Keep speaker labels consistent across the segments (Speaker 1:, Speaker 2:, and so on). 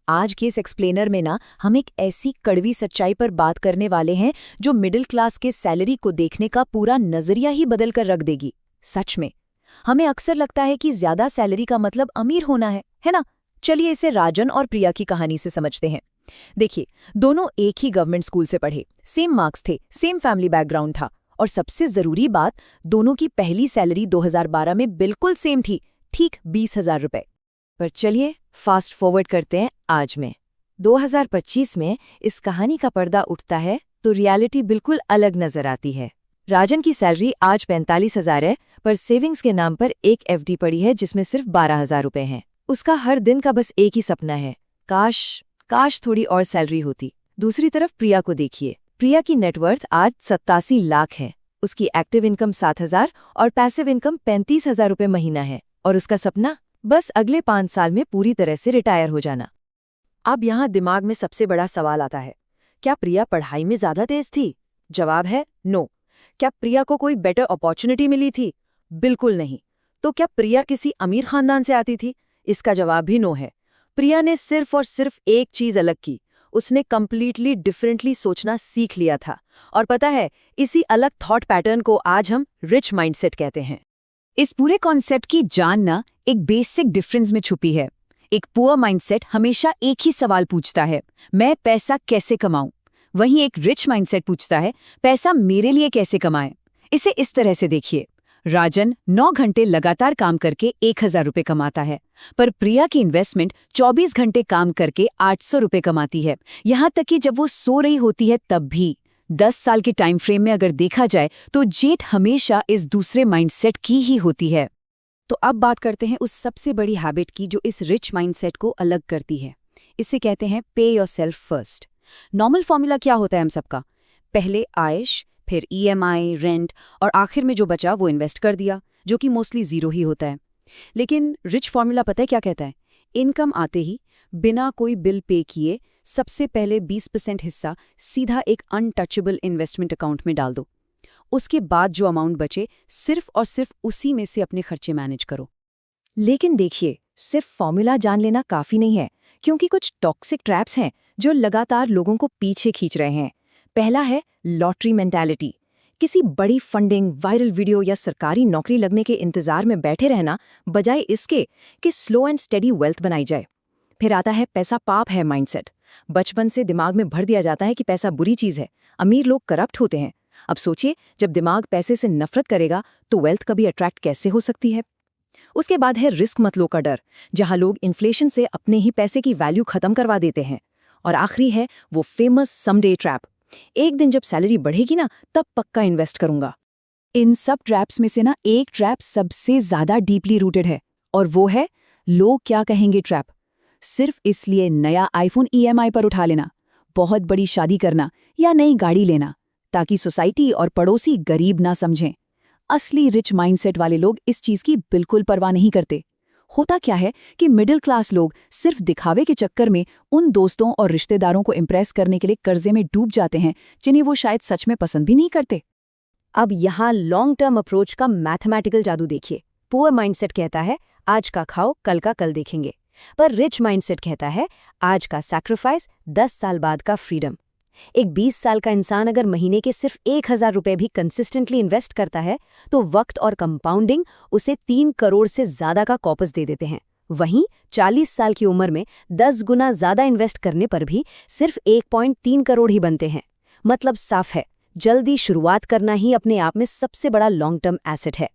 Speaker 1: आज के इस एक्सप्लेनर में ना हम एक ऐसी कड़वी सच्चाई पर बात करने वाले हैं जो मिडिल क्लास के सैलरी को देखने का पूरा नजरिया ही बदल कर रख देगी। सच में हमें अक्सर लगता है कि ज्यादा सैलरी का मतलब अमीर होना है ना? चलिए इसे राजन और प्रिया की कहानी से समझते हैं। देखिए, दोनों एक ही गवर्नमेंट स्कूल से पढ़े, सेम मार्क्स थे, सेम फैमिली बैकग्राउंड था, और सबसे जरूरी बात, दोनों की पहली सैलरी 2012 में बिल्कुल सेम थी, ठीक 20,000 रुपए। पर चलिए फास्ट फॉरवर्ड करते हैं आज में 2025 में इस कहानी का पर्दा उठता है तो रियलिटी बिल्कुल अलग नजर आती है। राजन की सैलरी आज 45,000 है, पर सेविंग्स के नाम पर एक एफडी पड़ी है जिसमें सिर्फ 12,000 रुपए हैं। उसका हर दिन का बस एक ही सपना है, काश थोड़ी और सैलरी होती। दूसरी तरफ प्रिया को देखिए। प्रिया की नेटवर्थ आज 87 लाख है। उसकी एक्टिव इनकम 7,000 और पैसिव इनकम 35,000 रुपए महीना है, और उसका सपना बस अगले 5 साल में पूरी तरह से रिटायर हो जाना। अब यहाँ दिमाग में सबसे बड़ा सवाल आता है, क्या प्रिया पढ़ाई में ज्यादा तेज थी? जवाब है नो। क्या प्रिया को कोई बेटर अपॉर्चुनिटी मिली थी? बिल्कुल नहीं। तो क्या प्रिया किसी अमीर खानदान से आती थी? इसका जवाब भी नो है। प्रिया ने सिर्फ और सिर्फ एक चीज अलग की, उसने कंप्लीटली डिफरेंटली सोचना सीख लिया था। और पता है, इसी अलग थॉट पैटर्न को आज हम रिच माइंडसेट कहते हैं। इस पूरे कॉन्सेप्ट की जान ना एक बेसिक डिफरेंस में छुपी है। एक पुअर माइंडसेट हमेशा एक ही सवाल पूछता है, मैं पैसा कैसे कमाऊं? वहीं एक रिच माइंडसेट पूछता है, पैसा मेरे लिए कैसे कमाएं? इसे इस तरह से देखिए, राजन 9 घंटे लगातार काम करके 1,000 रुपए कमाता है, पर प्रिया की इन्वेस्टमेंट 24 घंटे काम करके 800 रुपए कमाती है। यहां तक कि जब वो सो रही होती है तब भी। 10 साल के टाइम फ्रेम में अगर देखा जाए तो जेट हमेशा इस दूसरे माइंडसेट की ही होती है। तो अब बात करते हैं उस सबसे बड़ी हैबिट की जो इस रिच माइंडसेट को अलग करती है। इसे कहते हैं पे योरसेल्फ फर्स्ट। नॉर्मल फॉर्मूला क्या होता है हम सबका? पहले आयश, फिर ईएमआई, रेंट, और आखिर में जो बचा वो इन्वेस्ट कर दिया, जो कि मोस्टली जीरो ही होता है। लेकिन रिच फॉर्मूला पता है क्या कहता है? इनकम आते ही बिना कोई बिल पे किए सबसे पहले 20% हिस्सा सीधा एक अनटचेबल इन्वेस्टमेंट अकाउंट में डाल दो। उसके बाद जो अमाउंट बचे सिर्फ और सिर्फ उसी में से अपने खर्चे मैनेज करो। लेकिन देखिए, सिर्फ फॉर्मूला जान लेना काफी नहीं है, क्योंकि कुछ टॉक्सिक ट्रैप्स हैं जो लगातार लोगों को पीछे खींच रहे हैं। पहला है लॉटरी मेंटालिटी। किसी बड़ी फंडिंग, वायरल वीडियो या सरकारी नौकरी लगने के इंतजार में बैठे रहना, बजाय इसके कि स्लो एंड स्टेडी वेल्थ बनाई जाए। फिर आता है पैसा पाप है माइंडसेट। बचपन से दिमाग में भर दिया जाता है कि पैसा बुरी चीज है, अमीर लोग करप्ट होते हैं। अब सोचिए, जब दिमाग पैसे से नफरत करेगा तो वेल्थ कभी अट्रैक्ट कैसे हो सकती है? उसके बाद है रिस्क मत लो का डर, जहां लोग इन्फ्लेशन से अपने ही पैसे की वैल्यू खत्म करवा देते हैं। और आखिरी है वो फेमस समडे ट्रैप, एक दिन जब सैलरी बढ़ेगी ना तब पक्का इन्वेस्ट करूंगा। इन सब ट्रैप्स में से ना एक ट्रैप सबसे ज्यादा डीपली रूटेड है, और वो है लोग क्या कहेंगे ट्रैप। सिर्फ इसलिए नया आईफोन ईएमआई पर उठा लेना, बहुत बड़ी शादी करना या नई गाड़ी लेना, ताकि सोसाइटी और पड़ोसी गरीब ना समझें। असली रिच माइंडसेट वाले लोग इस चीज की बिल्कुल परवाह नहीं करते। होता क्या है कि मिडिल क्लास लोग सिर्फ दिखावे के चक्कर में उन दोस्तों और रिश्तेदारों को इम्प्रेस करने के लिए कर्जे में डूब जाते हैं जिन्हें वो शायद सच में पसंद भी नहीं करते। अब यहाँ लॉन्ग टर्म अप्रोच का मैथमेटिकल जादू देखिए। पुअर माइंडसेट कहता है आज का खाओ, कल का कल देखेंगे। पर रिच माइंडसेट कहता है आज का सैक्रिफाइस, 10 साल बाद का फ्रीडम। एक 20 साल का इंसान अगर महीने के सिर्फ 1,000 रुपए भी कंसिस्टेंटली इन्वेस्ट करता है तो वक्त और कंपाउंडिंग उसे 3 करोड़ से ज्यादा का कॉपस दे देते हैं। वहीं 40 साल की उम्र में 10 गुना ज्यादा इन्वेस्ट करने पर भी सिर्फ 1.3 करोड़ ही बनते हैं। मतलब साफ है, जल्दी शुरुआत करना ही अपने आप में सबसे बड़ा लॉन्ग टर्म एसेट है।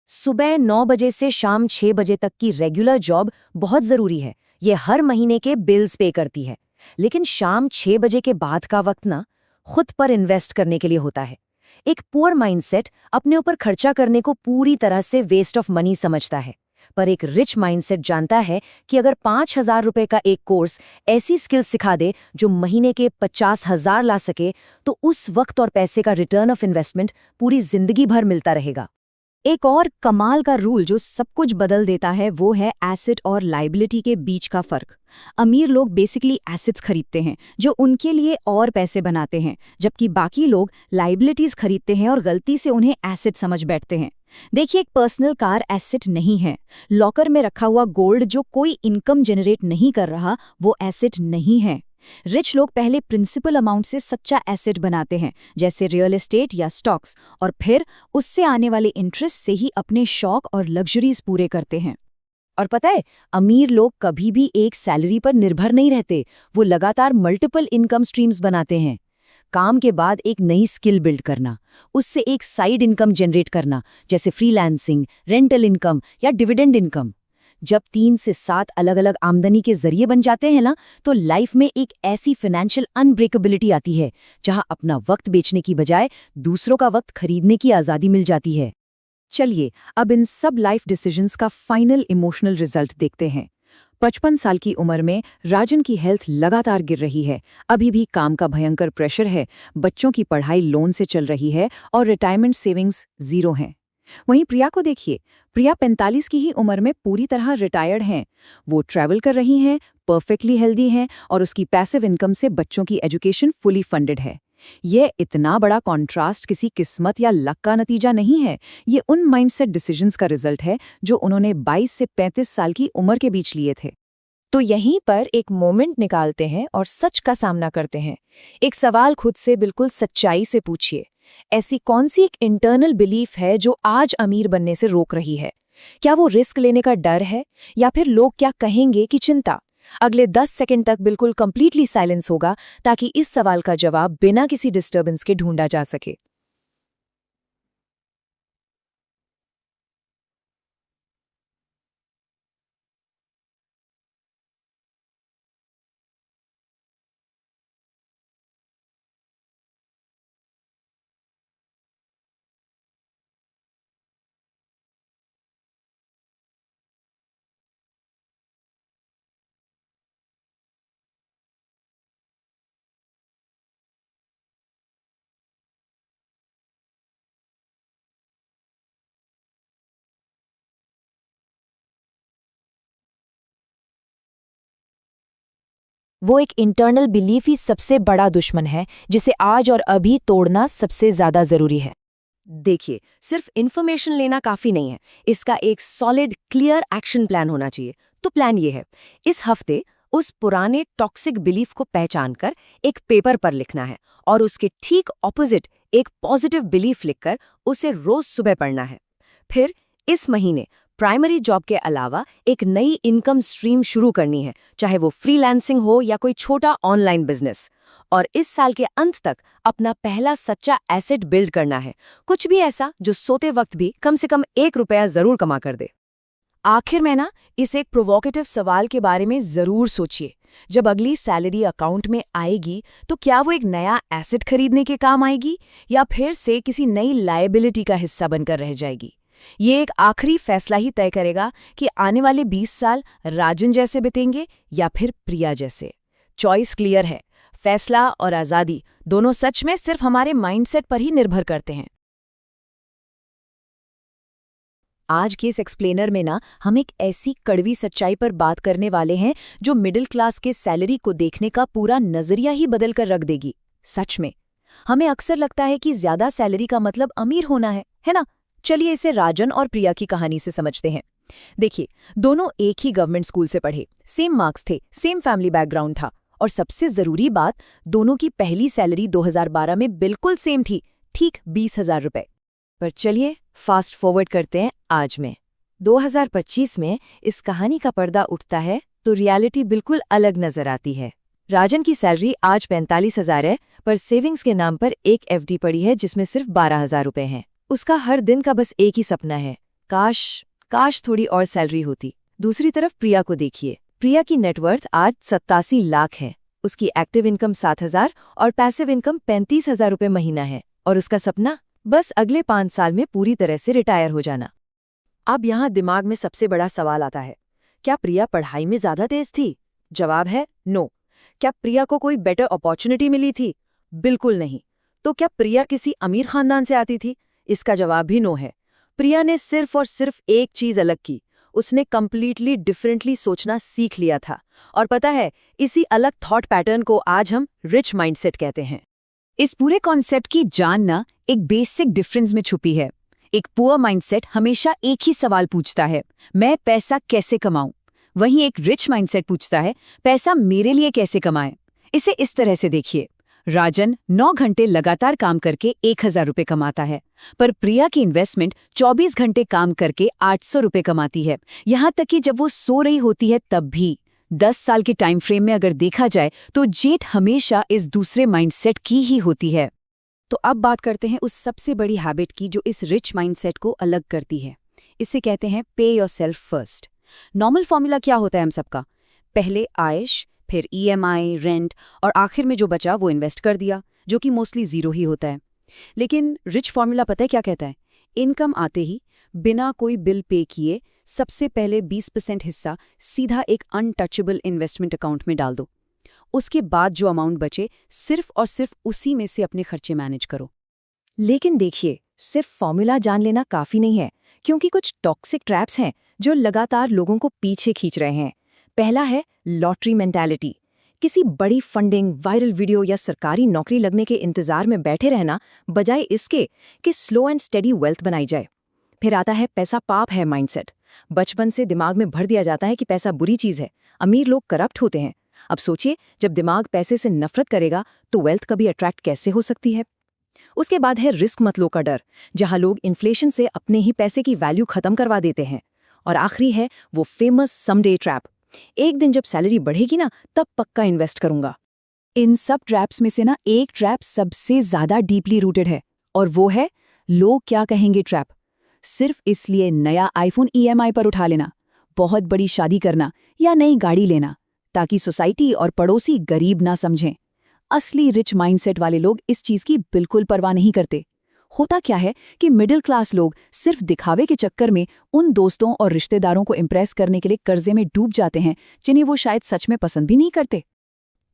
Speaker 1: सुबह 9 बजे से शाम 6 बजे तक की रेगुलर जॉब बहुत जरूरी है, ये हर महीने के बिल्स पे करती है। लेकिन शाम 6 बजे के बाद का वक्त ना खुद पर इन्वेस्ट करने के लिए होता है। एक पुअर माइंडसेट अपने ऊपर खर्चा करने को पूरी तरह से वेस्ट ऑफ मनी समझता है, पर एक रिच माइंडसेट जानता है कि अगर 5,000 रुपए का एक कोर्स ऐसी स्किल सिखा दे जो महीने के 50,000 ला सके, तो उस वक्त और पैसे का रिटर्न ऑफ इन्वेस्टमेंट पूरी जिंदगी भर मिलता रहेगा। एक और कमाल का रूल जो सब कुछ बदल देता है वो है एसेट और लायबिलिटी के बीच का फर्क। अमीर लोग बेसिकली एसेट्स खरीदते हैं जो उनके लिए और पैसे बनाते हैं, जबकि बाकी लोग लायबिलिटीज खरीदते हैं और गलती से उन्हें एसेट समझ बैठते हैं। देखिए, एक पर्सनल कार एसेट नहीं है। लॉकर में रखा हुआ गोल्ड जो कोई इनकम जनरेट नहीं कर रहा वो एसेट नहीं है। रिच लोग पहले प्रिंसिपल अमाउंट से सच्चा एसेट बनाते हैं, जैसे रियल एस्टेट या स्टॉक्स, और फिर उससे आने वाले इंटरेस्ट से ही अपने शौक और लग्जरीज पूरे करते हैं। और पता है, अमीर लोग कभी भी एक सैलरी पर निर्भर नहीं रहते। वो लगातार मल्टीपल इनकम स्ट्रीम्स बनाते हैं। काम के बाद एक नई स्किल बिल्ड करना, उससे एक साइड इनकम जनरेट करना, जैसे फ्रीलांसिंग, रेंटल इनकम या डिविडेंड इनकम। जब 3 से 7 अलग अलग आमदनी के जरिए बन जाते हैं ना, तो लाइफ में एक ऐसी फाइनेंशियल अनब्रेकेबिलिटी आती है जहां अपना वक्त बेचने की बजाय दूसरों का वक्त खरीदने की आज़ादी मिल जाती है। चलिए अब इन सब लाइफ डिसीजंस का फाइनल इमोशनल रिजल्ट देखते हैं। 55 साल की उम्र में राजन की हेल्थ लगातार गिर रही है। अभी भी काम का भयंकर प्रेशर है, बच्चों की पढ़ाई लोन से चल रही है और रिटायरमेंट सेविंग्स 0 हैं। वहीं प्रिया को देखिए, प्रिया 45 की ही उम्र में पूरी तरह रिटायर्ड हैं। वो ट्रैवल कर रही हैं, परफेक्टली हेल्दी हैं और उसकी पैसिव इनकम से बच्चों की एजुकेशन फुली फंडेड है। ये इतना बड़ा कॉन्ट्रास्ट किसी किस्मत या लक का नतीजा नहीं है, ये उन माइंडसेट डिसीजंस का रिजल्ट है जो उन्होंने 22 से 35 साल की उम्र के बीच लिए थे। तो यहीं पर एक मोमेंट निकालते हैं और सच का सामना करते हैं। एक सवाल खुद से बिल्कुल सच्चाई से पूछिए, ऐसी कौन सी एक इंटरनल बिलीफ है जो आज अमीर बनने से रोक रही है? क्या वो रिस्क लेने का डर है, या फिर लोग क्या कहेंगे की चिंता? अगले 10 सेकंड तक बिल्कुल कंप्लीटली साइलेंस होगा ताकि इस सवाल का जवाब बिना किसी डिस्टर्बेंस के ढूंढा जा सके। वो एक इंटरनल बिलीफ ही सबसे बड़ा दुश्मन है जिसे आज और अभी तोड़ना सबसे ज्यादा जरूरी है। देखिए, सिर्फ इन्फॉर्मेशन लेना काफी नहीं है, इसका एक सॉलिड क्लियर एक्शन प्लान होना चाहिए। तो प्लान ये है, इस हफ्ते उस पुराने टॉक्सिक बिलीफ को पहचानकर एक पेपर पर लिखना है और उसके ठीक ऑपोजिट एक पॉजिटिव बिलीफ लिखकर उसे रोज सुबह पढ़ना है। फिर इस महीने प्राइमरी जॉब के अलावा एक नई इनकम स्ट्रीम शुरू करनी है, चाहे वो फ्रीलांसिंग हो या कोई छोटा ऑनलाइन बिजनेस। और इस साल के अंत तक अपना पहला सच्चा एसेट बिल्ड करना है, कुछ भी ऐसा जो सोते वक्त भी कम से कम 1 रुपया जरूर कमा कर दे। आखिर में ना, इस एक प्रोवोकेटिव सवाल के बारे में जरूर सोचिए, जब अगली सैलरी अकाउंट में आएगी तो क्या वो एक नया एसेट खरीदने के काम आएगी या फिर से किसी नई लायबिलिटी का हिस्सा बनकर रह जाएगी? ये एक आखिरी फैसला ही तय करेगा कि आने वाले 20 साल राजन जैसे बीतेंगे या फिर प्रिया जैसे। चॉइस क्लियर है, फैसला और आज़ादी दोनों सच में सिर्फ हमारे माइंडसेट पर ही निर्भर करते हैं। आज के इस एक्सप्लेनर में ना, हम एक ऐसी कड़वी सच्चाई पर बात करने वाले हैं जो मिडिल क्लास के सैलरी को देखने का पूरा नजरिया ही बदल कर रख देगी। सच में हमें अक्सर लगता है कि ज्यादा सैलरी का मतलब अमीर होना है ना? चलिए इसे राजन और प्रिया की कहानी से समझते हैं। देखिए, दोनों एक ही गवर्नमेंट स्कूल से पढ़े, सेम मार्क्स थे, सेम फैमिली बैकग्राउंड था, और सबसे जरूरी बात, दोनों की पहली सैलरी 2012 में बिल्कुल सेम थी, ठीक 20,000 रुपए। पर चलिए फास्ट फॉरवर्ड करते हैं आज में। 2025 में इस कहानी का पर्दा उठता है तो रियलिटी बिल्कुल अलग नजर आती है। राजन की सैलरी आज 45,000 है, पर सेविंग्स के नाम पर एक एफडी पड़ी है जिसमें सिर्फ 12,000 रुपए हैं। उसका हर दिन का बस एक ही सपना है, काश थोड़ी और सैलरी होती। दूसरी तरफ प्रिया को देखिए। प्रिया की नेटवर्थ आज 87 लाख है। उसकी एक्टिव इनकम 7,000 और पैसिव इनकम 35,000 रुपए महीना है, और उसका सपना बस अगले 5 साल में पूरी तरह से रिटायर हो जाना। अब यहाँ दिमाग में सबसे बड़ा सवाल आता है, क्या प्रिया पढ़ाई में ज्यादा तेज थी? जवाब है नो। क्या प्रिया को कोई बेटर अपॉर्चुनिटी मिली थी? बिल्कुल नहीं। तो क्या प्रिया किसी अमीर खानदान से आती थी? इसका जवाब भी नो है।
Speaker 2: प्रिया ने सिर्फ और सिर्फ एक चीज अलग की, उसने कंप्लीटली डिफरेंटली सोचना सीख लिया था। और पता है, इसी अलग थॉट पैटर्न को आज हम रिच माइंडसेट कहते हैं।
Speaker 1: इस पूरे कॉन्सेप्ट की जान ना एक बेसिक डिफरेंस में छुपी है। एक पुअर माइंडसेट हमेशा एक ही सवाल पूछता है, मैं पैसा कैसे कमाऊं। वहीं एक रिच माइंडसेट पूछता है, पैसा मेरे लिए कैसे कमाएं। इसे इस तरह से देखिए, राजन 9 घंटे लगातार काम करके 1000 रुपये कमाता है, पर प्रिया की इन्वेस्टमेंट 24 घंटे काम करके 800 रुपये कमाती है। यहाँ तक कि जब वो सो रही होती है तब भी। 10 साल के टाइम फ्रेम में अगर देखा जाए तो जेट हमेशा इस दूसरे माइंडसेट की ही होती है। तो अब बात करते हैं उस सबसे बड़ी हैबिट की जो इस रिच माइंडसेट को अलग करती है। इसे कहते हैं पे योरसेल्फ फर्स्ट। नॉर्मल फॉर्मूला क्या होता है हम सबका? पहले आयश, फिर ईएमआई, रेंट और आखिर में जो बचा वो इन्वेस्ट कर दिया, जो कि मोस्टली जीरो ही होता है। लेकिन रिच फॉर्मूला पता है क्या कहता है? इनकम आते ही बिना कोई बिल पे किए सबसे पहले 20% हिस्सा सीधा एक अनटचेबल इन्वेस्टमेंट अकाउंट में डाल दो। उसके बाद जो अमाउंट बचे सिर्फ और सिर्फ उसी में से अपने खर्चे मैनेज करो। लेकिन देखिए, सिर्फ फॉर्मूला जान लेना काफी नहीं है, क्योंकि कुछ टॉक्सिक ट्रैप्स हैं जो लगातार लोगों को पीछे खींच रहे हैं। पहला है लॉटरी मेंटालिटी। किसी बड़ी फंडिंग, वायरल वीडियो या सरकारी नौकरी लगने के इंतजार में बैठे रहना, बजाय इसके कि स्लो एंड स्टेडी वेल्थ बनाई जाए। फिर आता है पैसा पाप है माइंडसेट। बचपन से दिमाग में भर दिया जाता है कि पैसा बुरी चीज है, अमीर लोग करप्ट होते हैं। अब सोचिए, जब दिमाग पैसे से नफरत करेगा तो वेल्थ कभी अट्रैक्ट कैसे हो सकती है? उसके बाद है रिस्क मत लो का डर, जहां लोग इन्फ्लेशन से अपने ही पैसे की वैल्यू खत्म करवा देते हैं। और आखिरी है वो फेमस समडे ट्रैप, एक दिन जब सैलरी बढ़ेगी ना तब पक्का इन्वेस्ट करूंगा। इन सब ट्रैप्स में से ना एक ट्रैप सबसे ज्यादा डीपली रूटेड है, और वो है लोग क्या कहेंगे ट्रैप। सिर्फ इसलिए नया आईफोन ईएमआई पर उठा लेना, बहुत बड़ी शादी करना या नई गाड़ी लेना, ताकि सोसाइटी और पड़ोसी गरीब ना समझें। असली रिच माइंडसेट वाले लोग इस चीज की बिल्कुल परवाह नहीं करते। होता क्या है कि मिडिल क्लास लोग सिर्फ दिखावे के चक्कर में उन दोस्तों और रिश्तेदारों को इम्प्रेस करने के लिए कर्जे में डूब जाते हैं जिन्हें वो शायद सच में पसंद भी नहीं करते।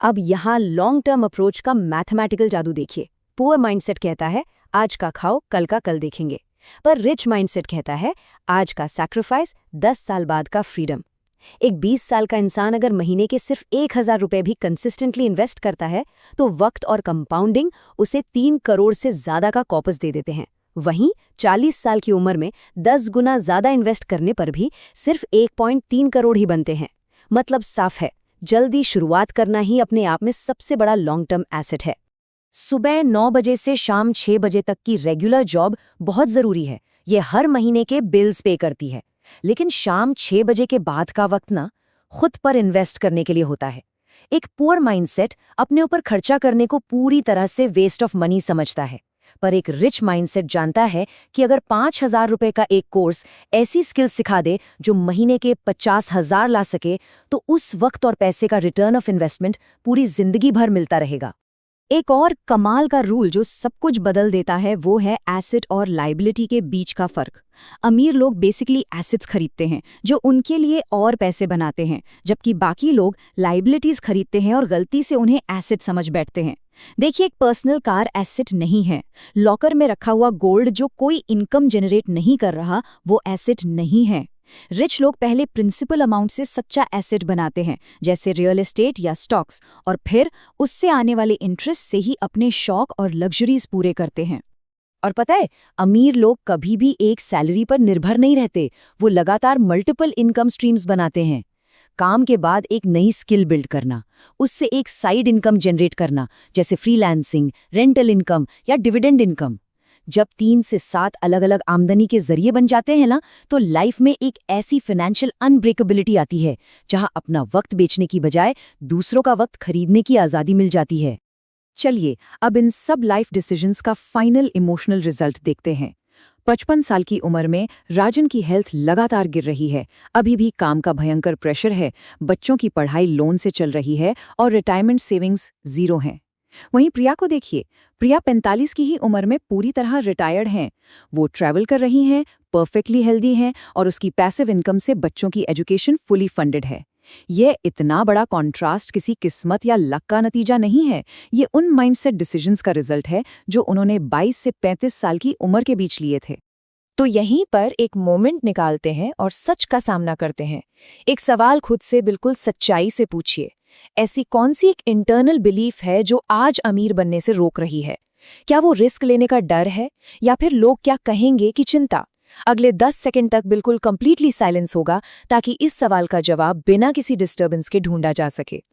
Speaker 1: अब यहाँ लॉन्ग टर्म अप्रोच का मैथमेटिकल जादू देखिए। पुअर माइंडसेट कहता है आज का खाओ कल का कल देखेंगे, पर रिच माइंडसेट कहता है आज का सैक्रिफाइस 10 साल बाद का फ्रीडम। एक 20 साल का इंसान अगर महीने के सिर्फ 1000 रुपये भी कंसिस्टेंटली इन्वेस्ट करता है तो वक्त और कंपाउंडिंग उसे 3 करोड़ से ज्यादा का कॉपस दे देते हैं। वहीं 40 साल की उम्र में 10 गुना ज्यादा इन्वेस्ट करने पर भी सिर्फ 1.3 करोड़ ही बनते हैं। मतलब साफ है, जल्दी शुरुआत करना ही अपने आप में सबसे बड़ा लॉन्ग टर्म एसेट है। सुबह 9 बजे से शाम 6 बजे तक की रेगुलर जॉब बहुत जरूरी है, ये हर महीने के बिल्स पे करती है। लेकिन शाम 6 बजे के बाद का वक्त ना खुद पर इन्वेस्ट करने के लिए होता है। एक पुअर माइंडसेट अपने ऊपर खर्चा करने को पूरी तरह से वेस्ट ऑफ मनी समझता है, पर एक रिच माइंडसेट जानता है कि अगर 5000 रुपये का एक कोर्स ऐसी स्किल सिखा दे जो महीने के 50,000 ला सके, तो उस वक्त और पैसे का रिटर्न ऑफ इन्वेस्टमेंट पूरी जिंदगी भर मिलता रहेगा। एक और कमाल का रूल जो सब कुछ बदल देता है वो है एसेट और लायबिलिटी के बीच का फर्क। अमीर लोग बेसिकली एसेट्स खरीदते हैं जो उनके लिए और पैसे बनाते हैं, जबकि बाकी लोग लायबिलिटीज खरीदते हैं और गलती से उन्हें एसेट समझ बैठते हैं। देखिए, एक पर्सनल कार एसेट नहीं है, लॉकर में रखा हुआ गोल्ड जो कोई इनकम जनरेट नहीं कर रहा वो एसेट नहीं है। रिच लोग पहले प्रिंसिपल अमाउंट से सच्चा एसेट बनाते हैं, जैसे रियल एस्टेट या स्टॉक्स, और फिर उससे आने वाले इंटरेस्ट से ही अपने शौक और लग्जरीज पूरे करते हैं। और पता है, अमीर लोग कभी भी एक सैलरी पर निर्भर नहीं रहते, वो लगातार मल्टीपल इनकम स्ट्रीम्स बनाते हैं। काम के बाद एक नई स्किल बिल्ड करना, उससे एक साइड इनकम जनरेट करना, जैसे फ्रीलांसिंग, रेंटल इनकम या डिविडेंड इनकम। जब 3 से 7 अलग अलग आमदनी के जरिए बन जाते हैं ना, तो लाइफ में एक ऐसी फाइनेंशियल अनब्रेकेबिलिटी आती है जहां अपना वक्त बेचने की बजाय दूसरों का वक्त खरीदने की आज़ादी मिल जाती है। चलिए अब इन सब लाइफ डिसीजंस का फाइनल इमोशनल रिजल्ट देखते हैं। 55 साल की उम्र में राजन की हेल्थ लगातार गिर रही है, अभी भी काम का भयंकर प्रेशर है, बच्चों की पढ़ाई लोन से चल रही है और रिटायरमेंट सेविंग्स 0 हैं। वहीं प्रिया को देखिए, प्रिया 45 की ही उम्र में पूरी तरह रिटायर्ड हैं। वो ट्रैवल कर रही हैं, परफेक्टली हेल्दी हैं और उसकी पैसिव इनकम से बच्चों की एजुकेशन फुली फंडेड है। ये इतना बड़ा कॉन्ट्रास्ट किसी किस्मत या लक का नतीजा नहीं है, ये उन माइंडसेट डिसीजंस का रिजल्ट है जो उन्होंने 22 से 35 साल की उम्र के बीच लिए थे। तो यहीं पर एक मोमेंट निकालते हैं और सच का सामना करते हैं। एक सवाल खुद से बिल्कुल सच्चाई से पूछिए, ऐसी कौन सी एक इंटरनल बिलीफ है जो आज अमीर बनने से रोक रही है? क्या वो रिस्क लेने का डर है, या फिर लोग क्या कहेंगे की चिंता? अगले 10 सेकंड तक बिल्कुल कंप्लीटली साइलेंस होगा, ताकि इस सवाल का जवाब बिना किसी डिस्टर्बेंस के ढूंढा जा सके।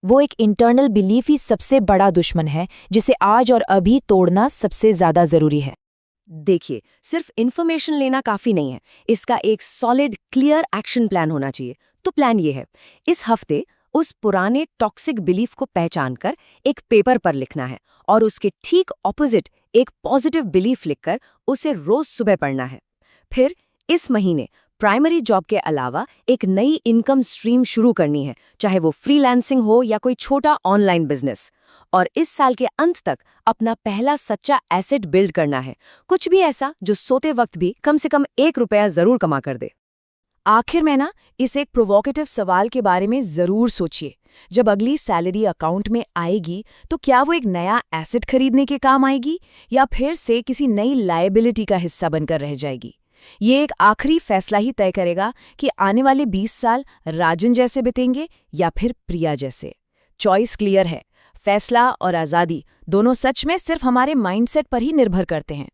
Speaker 1: वो एक इंटरनल बिलीफ ही सबसे बड़ा दुश्मन है, जिसे आज और अभी तोड़ना सबसे ज्यादा जरूरी है।
Speaker 2: देखिए, सिर्फ इन्फॉर्मेशन लेना काफी नहीं है, इसका एक सॉलिड क्लियर एक्शन प्लान होना चाहिए। तो प्लान ये है, इस हफ्ते उस पुराने टॉक्सिक बिलीफ को पहचानकर एक पेपर पर लिखना है और उसके ठीक ऑपोजिट एक पॉजिटिव बिलीफ लिखकर उसे रोज सुबह पढ़ना है। फिर इस महीने प्राइमरी जॉब के अलावा एक नई इनकम स्ट्रीम शुरू करनी है, चाहे वो फ्रीलांसिंग हो या कोई छोटा ऑनलाइन बिजनेस। और इस साल के अंत तक अपना पहला सच्चा एसेट बिल्ड करना है, कुछ भी ऐसा जो सोते वक्त भी कम से कम ₹1 जरूर कमा कर दे।
Speaker 1: आखिर में ना, इस एक प्रोवोकेटिव सवाल के बारे में जरूर सोचिए, जब अगली सैलरी अकाउंट में आएगी तो क्या वो एक नया एसेट खरीदने के काम आएगी, या फिर से किसी नई लायबिलिटी का हिस्सा बनकर रह जाएगी? ये एक आखिरी फैसला ही तय करेगा कि आने वाले 20 साल राजन जैसे बीतेंगे या फिर प्रिया जैसे। चॉइस क्लियर है, फैसला और आज़ादी दोनों सच में सिर्फ हमारे माइंडसेट पर ही निर्भर करते हैं।